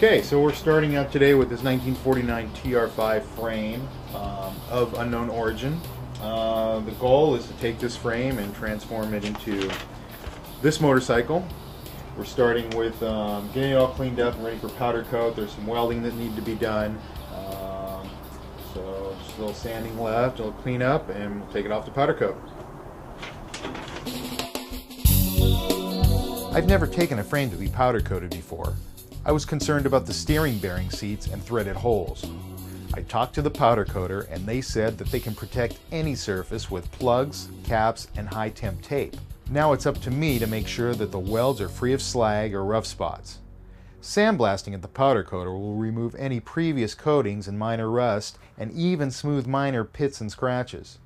Okay, so we're starting out today with this 1949 TR5 frame of unknown origin. The goal is to take this frame and transform it into this motorcycle. We're starting with getting it all cleaned up and ready for powder coat. There's some welding that needs to be done. So just a little sanding left, a little clean up, and we'll take it off to powder coat. I've never taken a frame to be powder coated before. I was concerned about the steering bearing seats and threaded holes. I talked to the powder coater and they said that they can protect any surface with plugs, caps, and high temp tape. Now it's up to me to make sure that the welds are free of slag or rough spots. Sandblasting at the powder coater will remove any previous coatings and minor rust and even smooth minor pits and scratches.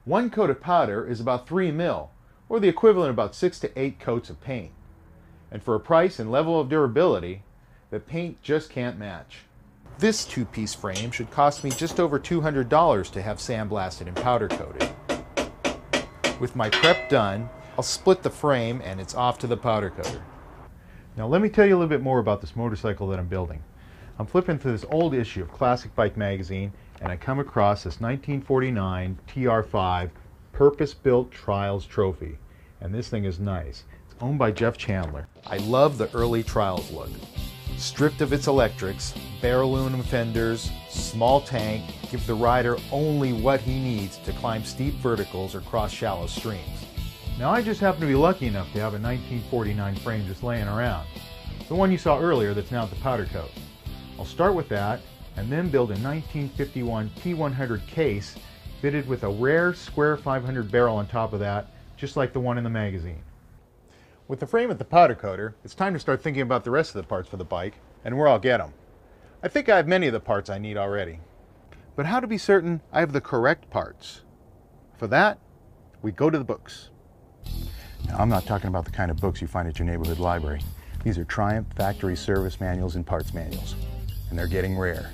One coat of powder is about 3 mil, or the equivalent of about 6 to 8 coats of paint. And for a price and level of durability, the paint just can't match. This two-piece frame should cost me just over $200 to have sandblasted and powder coated. With my prep done, I'll split the frame and it's off to the powder coater. Now let me tell you a little bit more about this motorcycle that I'm building. I'm flipping through this old issue of Classic Bike magazine and I come across this 1949 TR5 purpose-built Trials trophy. And this thing is nice. Owned by Jeff Chandler. I love the early Trials look. Stripped of its electrics, bare aluminum fenders, small tank, give the rider only what he needs to climb steep verticals or cross shallow streams. Now I just happen to be lucky enough to have a 1949 frame just laying around. The one you saw earlier that's now at the powder coat. I'll start with that and then build a 1951 T100 case fitted with a rare square 500 barrel on top of that, just like the one in the magazine. With the frame at the powder coater, it's time to start thinking about the rest of the parts for the bike and where I'll get them. I think I have many of the parts I need already. But how to be certain I have the correct parts? For that, we go to the books. Now, I'm not talking about the kind of books you find at your neighborhood library. These are Triumph factory service manuals and parts manuals, and they're getting rare.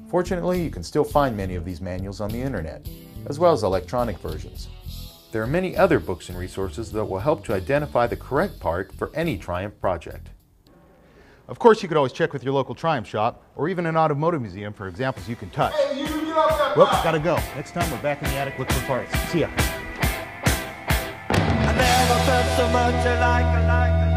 Fortunately, you can still find many of these manuals on the internet, as well as electronic versions. There are many other books and resources that will help to identify the correct part for any Triumph project. Of course, you could always check with your local Triumph shop or even an automotive museum for examples you can touch. Hey, whoops, gotta go. Next time we're back in the attic looking for parts. See ya. I never felt so much like